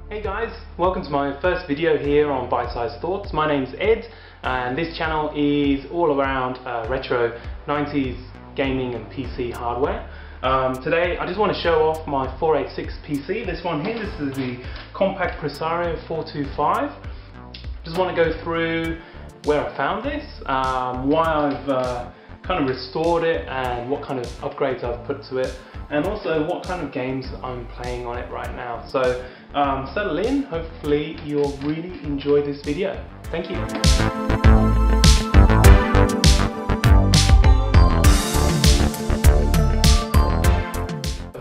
Hey guys, welcome to my first video here on Bite-Sized Thoughts. My name's Ed and this channel is all around retro 90s gaming and PC hardware. Today I just want to show off my 486 PC. This one here, this is the Compaq Presario 425. Just want to go through where I found this, why I've kind of restored it and what kind of upgrades I've put to it, and also what kind of games I'm playing on it right now. So settle in, hopefully you'll really enjoy this video. Thank you.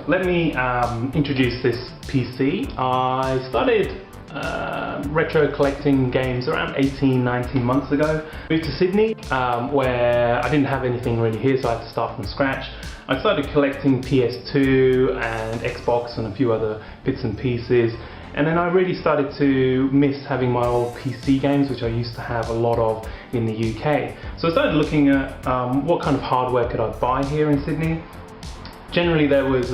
Let me introduce this PC. I started retro collecting games around 18-19 months ago. Moved to Sydney where I didn't have anything really here, so I had to start from scratch. I started collecting PS2 and Xbox and a few other bits and pieces, and then I really started to miss having my old PC games, which I used to have a lot of in the UK. So I started looking at what kind of hardware could I buy here in Sydney. Generally there was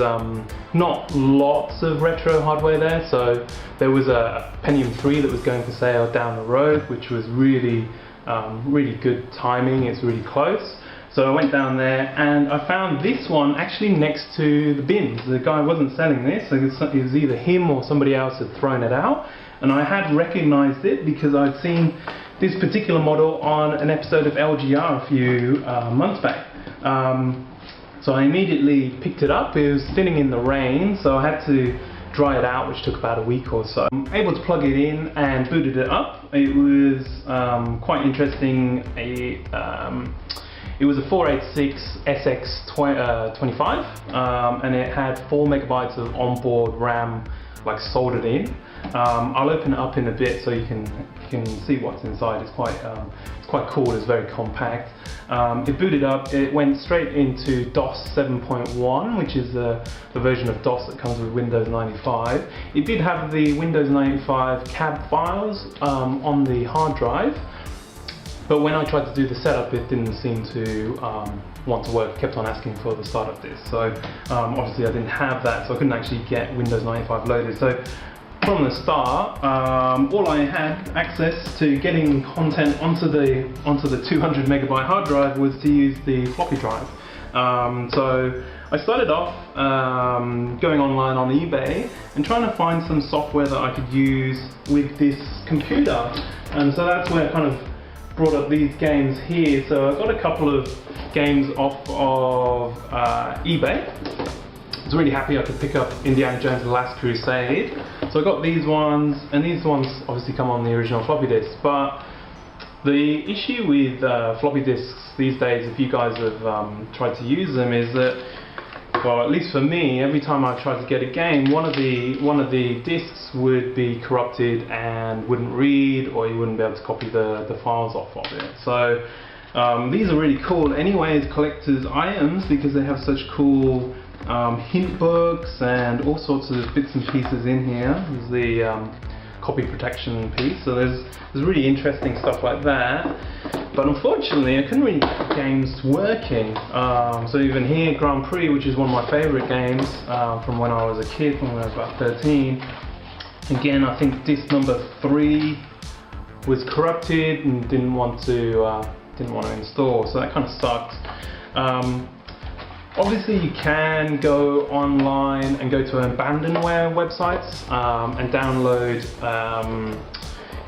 not lots of retro hardware there, so there was a Pentium 3 that was going for sale down the road, which was really good timing. It's really close. So I went down there and I found this one actually next to the bins. The guy wasn't selling this, so it was either him or somebody else had thrown it out, and I had recognized it because I'd seen this particular model on an episode of LGR a few months back. So I immediately picked it up. It was sitting in the rain, so I had to dry it out, which took about a week or so. I'm able to plug it in and booted it up. It was quite interesting. It was a 486 SX25 and it had 4 megabytes of onboard RAM like soldered in. I'll open it up in a bit so you can see what's inside. It's quite cool. It's very compact. It booted up. It went straight into DOS 7.1, which is the version of DOS that comes with Windows 95. It did have the Windows 95 cab files on the hard drive, but when I tried to do the setup, it didn't seem to want to work. It kept on asking for the startup disk. So obviously I didn't have that, so I couldn't actually get Windows 95 loaded. So from the start, all I had access to getting content onto the 200 megabyte hard drive was to use the floppy drive. So I started off going online on eBay and trying to find some software that I could use with this computer, and so that's where I kind of brought up these games here. So I got a couple of games off of eBay. I was really happy I could pick up Indiana Jones and the Last Crusade. So I got these ones, and these ones obviously come on the original floppy disk. But the issue with floppy disks these days, if you guys have tried to use them, is that, well, at least for me, every time I tried to get a game, one of the disks would be corrupted and wouldn't read, or you wouldn't be able to copy the files off of it. So these are really cool anyway as collector's items because they have such cool hint books and all sorts of bits and pieces in here. There's the copy protection piece, so there's really interesting stuff like that. But unfortunately I couldn't really get games working. So even here, Grand Prix, which is one of my favourite games from when I was a kid, when I was about 13. Again, I think disc number 3 was corrupted and didn't want to install, so that kind of sucked. Obviously you can go online and go to abandonware websites and download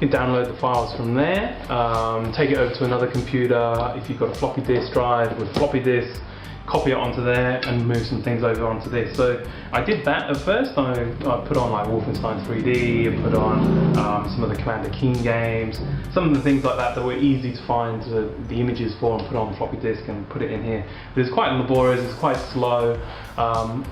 you can download the files from there, take it over to another computer. If you've got a floppy disk drive with floppy disk, copy it onto there and move some things over onto this. So I did that at first. I put on like Wolfenstein 3D, I put on some of the Commander Keen games, some of the things like that were easy to find the images for and put on floppy disk and put it in here. But it's quite laborious, it's quite slow.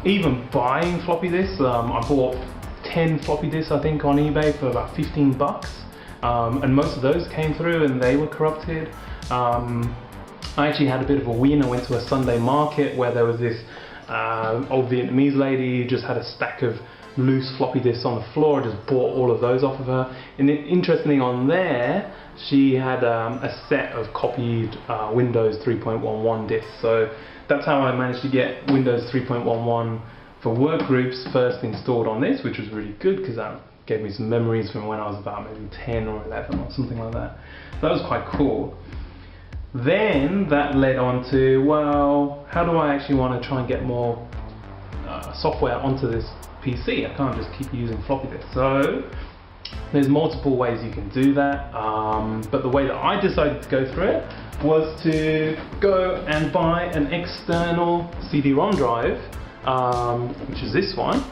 Even buying floppy disks, I bought 10 floppy disks I think on eBay for about 15 bucks. And most of those came through and they were corrupted. I actually had a bit of a win. I went to a Sunday market where there was this old Vietnamese lady who just had a stack of loose floppy disks on the floor. I just bought all of those off of her. And interestingly on there, she had a set of copied Windows 3.11 disks. So that's how I managed to get Windows 3.11 for work groups first installed on this, which was really good because that gave me some memories from when I was about maybe 10 or 11 or something like that. That was quite cool. Then that led on to, well, how do I actually want to try and get more software onto this PC? I can't just keep using floppy disk. So there's multiple ways you can do that, but the way that I decided to go through it was to go and buy an external CD-ROM drive, which is this one.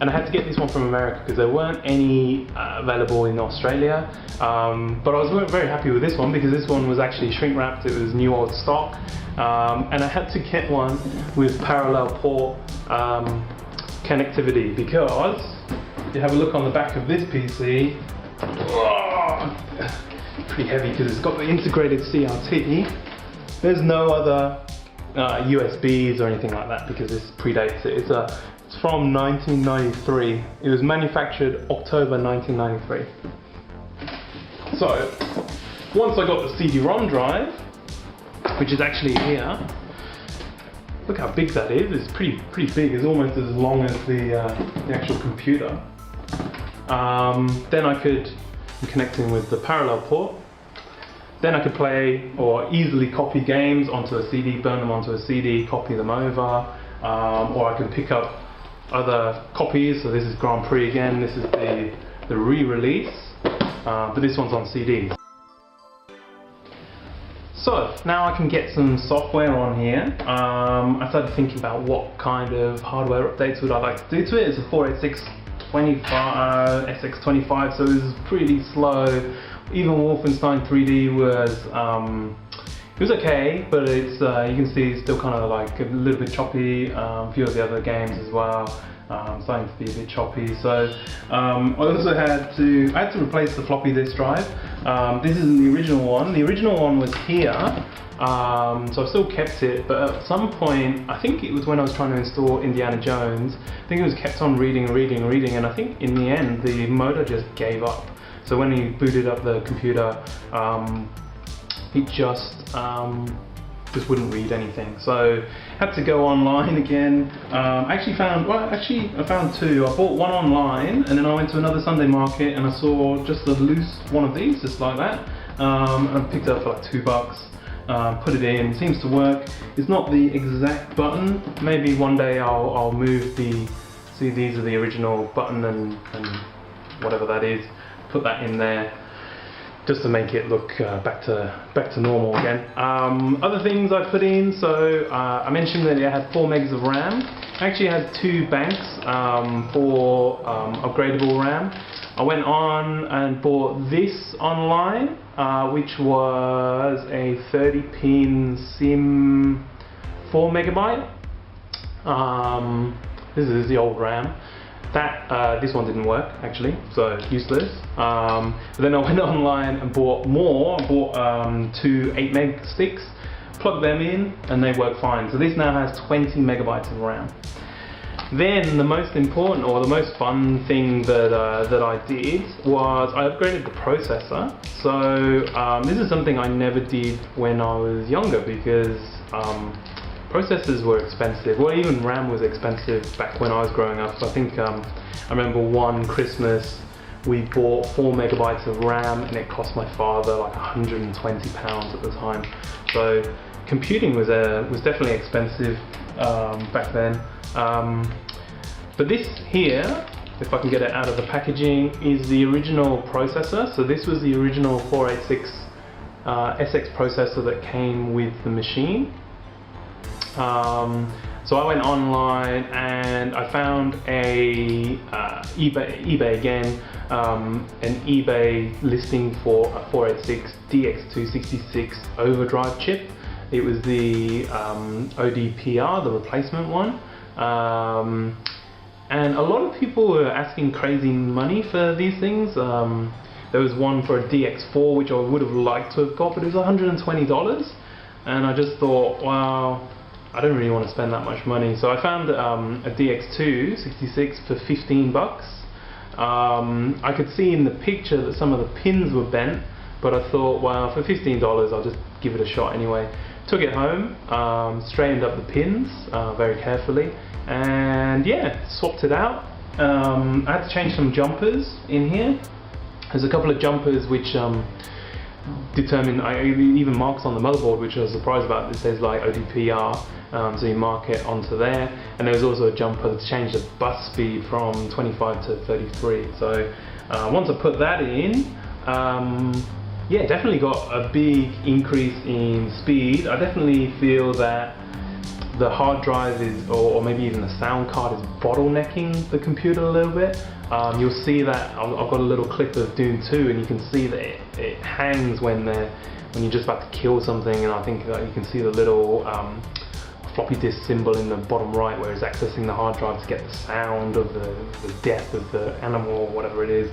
And I had to get this one from America because there weren't any available in Australia. But I was very happy with this one because this one was actually shrink wrapped. It was new old stock. And I had to get one with parallel port connectivity because if you have a look on the back of this PC, pretty heavy because it's got the integrated CRT. There's no other USBs or anything like that because this predates it. It's from 1993. It was manufactured October 1993. So, once I got the CD-ROM drive, which is actually here, look how big that is. It's pretty big. It's almost as long as the actual computer. Then I could be connecting with the parallel port. Then I could play or easily copy games onto a CD, burn them onto a CD, copy them over, or I could pick up other copies. So this is Grand Prix again. This is the re-release, but this one's on CD. So now I can get some software on here. I started thinking about what kind of hardware updates would I like to do to it. It's a 486-25 SX25, so it was pretty slow. Even Wolfenstein 3D was it was okay, but it's you can see it's still kind of like a little bit choppy. A few of the other games as well, starting to be a bit choppy. So I also had to replace the floppy disk drive. This isn't the original one. The original one was here, so I still kept it. But at some point, I think it was when I was trying to install Indiana Jones. I think it was kept on reading, and I think in the end the motor just gave up. So when he booted up the computer, it just wouldn't read anything. So had to go online again. I found two. I bought one online, and then I went to another Sunday market and I saw just a loose one of these, just like that. And I picked it up for like $2. Put it in. It seems to work. It's not the exact button. Maybe one day I'll move the. See, these are the original button and whatever that is. Put that in there just to make it look back to normal again. Other things I put in, so I mentioned that it had 4 megs of RAM. I actually had 2 banks for upgradable RAM. I went on and bought this online, which was a 30-pin SIM 4 megabyte. This is the old RAM. This one didn't work actually, so useless. But then I went online and bought more. I bought 2 8 meg sticks, plugged them in, and they work fine. So this now has 20 megabytes of RAM. Then the most important or the most fun thing that I did was I upgraded the processor. So this is something I never did when I was younger because processors were expensive. Well, even RAM was expensive back when I was growing up. I think I remember one Christmas we bought 4 megabytes of RAM and it cost my father like £120 at the time. So computing was definitely expensive back then. But this here, if I can get it out of the packaging, is the original processor. So this was the original 486 SX processor that came with the machine. So I went online and I found a eBay again, an eBay listing for a 486 DX266 Overdrive chip. It was the ODPR, the replacement one. And a lot of people were asking crazy money for these things. There was one for a DX4 which I would have liked to have got, but it was $120. And I just thought, wow, I don't really want to spend that much money. So I found a DX266 for $15. I could see in the picture that some of the pins were bent, but I thought, well, for $15 I'll just give it a shot anyway. Took it home, straightened up the pins very carefully, and yeah, swapped it out. I had to change some jumpers in here. There's a couple of jumpers which determine, even marks on the motherboard, which I was surprised about. It says like ODPR, so you mark it onto there. And there was also a jumper to change the bus speed from 25 to 33. So once I put that in, yeah, definitely got a big increase in speed. I definitely feel that the hard drive is, or maybe even the sound card is bottlenecking the computer a little bit. You'll see that I've got a little clip of Doom 2, and you can see that it hangs when you're just about to kill something, and I think that you can see the little floppy disk symbol in the bottom right where it's accessing the hard drive to get the sound of the death of the animal or whatever it is.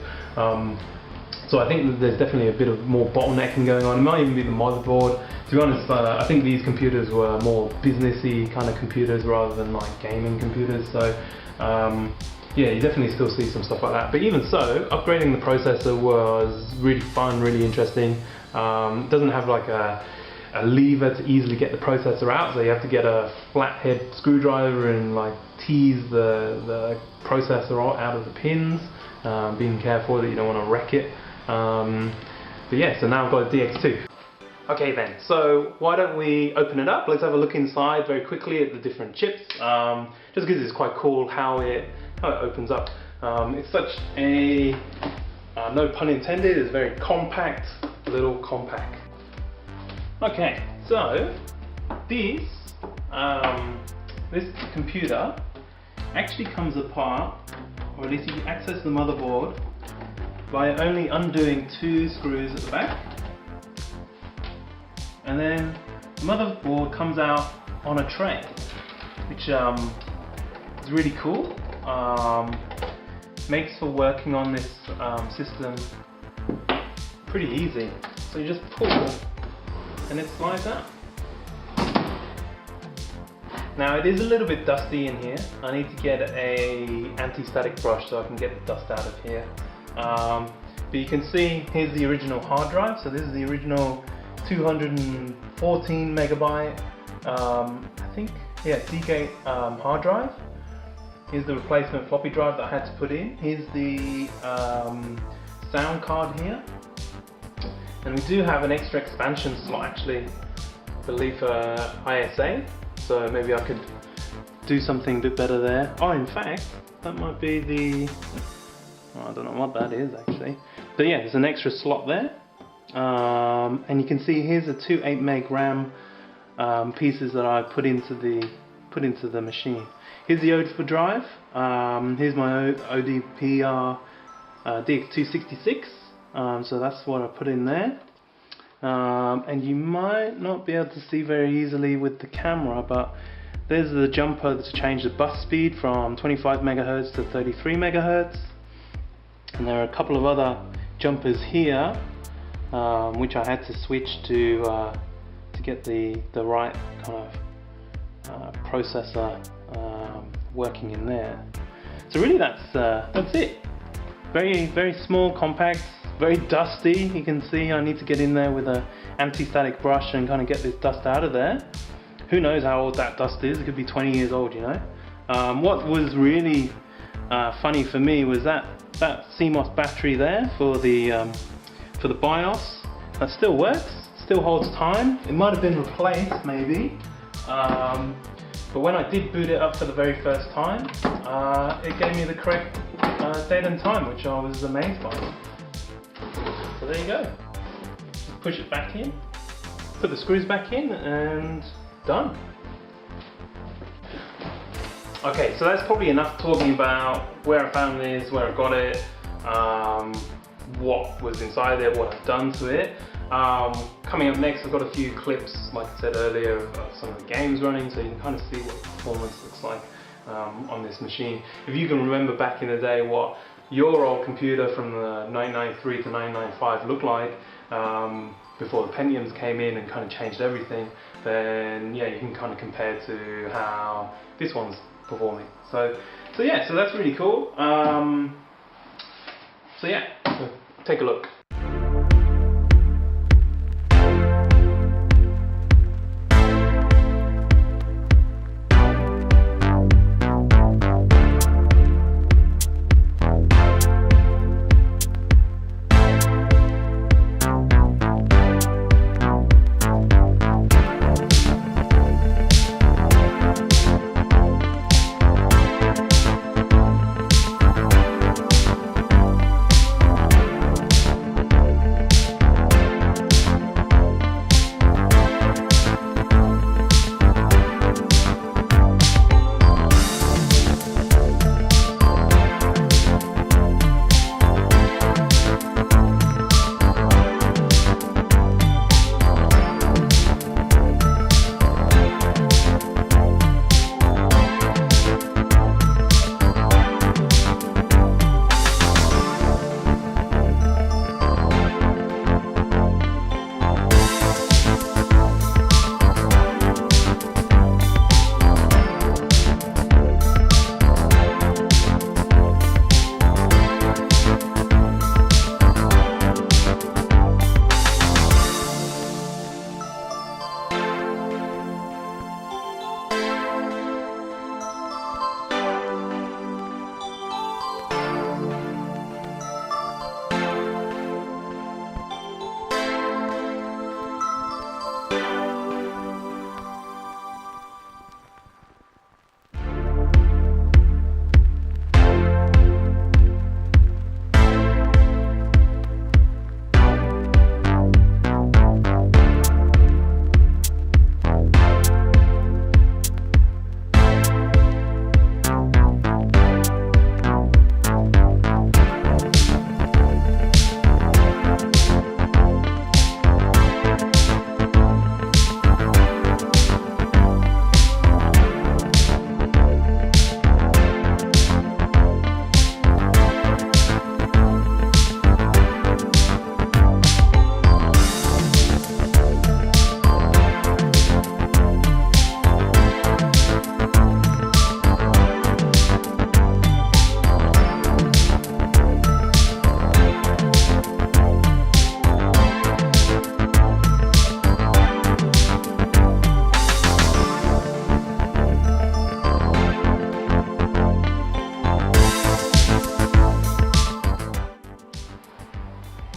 So I think that there's definitely a bit of more bottlenecking going on. It might even be the motherboard. To be honest, I think these computers were more businessy kind of computers rather than like gaming computers. So yeah, you definitely still see some stuff like that. But even so, upgrading the processor was really fun, really interesting. It doesn't have like a lever to easily get the processor out, so you have to get a flathead screwdriver and like tease the processor out of the pins, being careful that you don't want to wreck it. But yeah, so now I've got a DX2. Okay then, so why don't we open it up? Let's have a look inside very quickly at the different chips, just because it's quite cool how it opens up. It's such a, no pun intended, it's very compact little Compaq. Okay, so this computer actually comes apart, or at least you can access the motherboard by only undoing 2 screws at the back, and then the motherboard comes out on a tray, which is really cool. Makes for working on this system pretty easy. So you just pull and it slides out. Now it is a little bit dusty in here. I need to get a anti-static brush so I can get the dust out of here. But you can see here's the original hard drive. So this is the original 214 megabyte, I think, yeah, Seagate hard drive. Here's the replacement floppy drive that I had to put in. Here's the sound card here. And we do have an extra expansion slot actually, I believe for ISA. So maybe I could do something a bit better there. Oh, in fact, that might be the, oh, I don't know what that is actually. But yeah, there's an extra slot there. And you can see here's the 2 8 meg RAM pieces that I put into the machine. Here's the Overdrive. Here's my ODPR DX266. So that's what I put in there. And you might not be able to see very easily with the camera, but there's the jumper to change the bus speed from 25 megahertz to 33 megahertz. And there are a couple of other jumpers here, which I had to switch to get the right kind of processor working in there. So really that's it. Very, very small, compact, very dusty. You can see I need to get in there with an anti-static brush and kind of get this dust out of there. Who knows how old that dust is? It could be 20 years old, you know. What was really funny for me was that CMOS battery there for the BIOS. That still works, still holds time. It might have been replaced maybe. But when I did boot it up for the very first time, it gave me the correct date and time, which I was amazed by. So there you go. Just push it back in, put the screws back in, and done. Okay, so that's probably enough talking about where I found this, where I got it, what was inside there, what I've done to it. Coming up next, I've got a few clips, like I said earlier, of some of the games running, so you can kind of see what the performance looks like on this machine. If you can remember back in the day what your old computer from the 1993 to 1995 looked like, before the Pentiums came in and kind of changed everything, then yeah, you can kind of compare to how this one's performing. So yeah, so that's really cool. So yeah, take a look.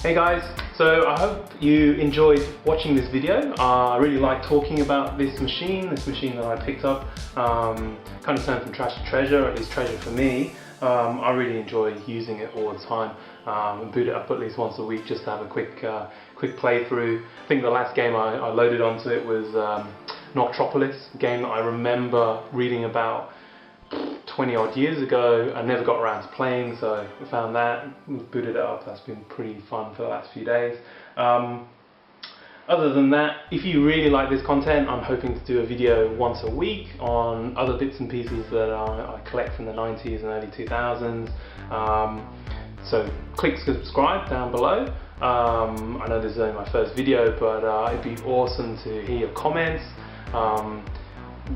Hey guys, so I hope you enjoyed watching this video. I really like talking about this machine that I picked up. Kind of turned from trash to treasure, at least treasure for me. I really enjoy using it all the time and boot it up at least once a week just to have a quick playthrough. I think the last game I loaded onto it was Noctropolis, a game that I remember reading about 20 odd years ago. I never got around to playing, so I found that, booted it up. That's been pretty fun for the last few days. Other than that, if you really like this content, I'm hoping to do a video once a week on other bits and pieces that I collect from the 90s and early 2000s. So click subscribe down below. I know this is only my first video, but it'd be awesome to hear your comments.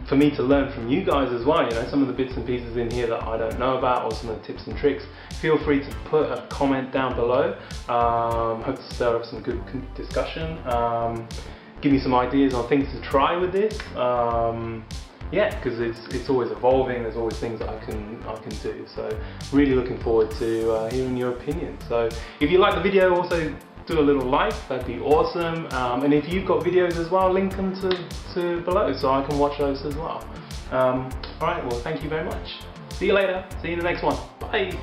For me to learn from you guys as well, you know, some of the bits and pieces in here that I don't know about, or some of the tips and tricks. Feel free to put a comment down below. Hope to stir up some good discussion. Give me some ideas on things to try with this. Yeah, because it's always evolving. There's always things that I can do. So really looking forward to hearing your opinion. So if you like the video, also do a little like, that'd be awesome. And if you've got videos as well, link them to below so I can watch those as well. Alright, well, thank you very much. See you later. See you in the next one. Bye.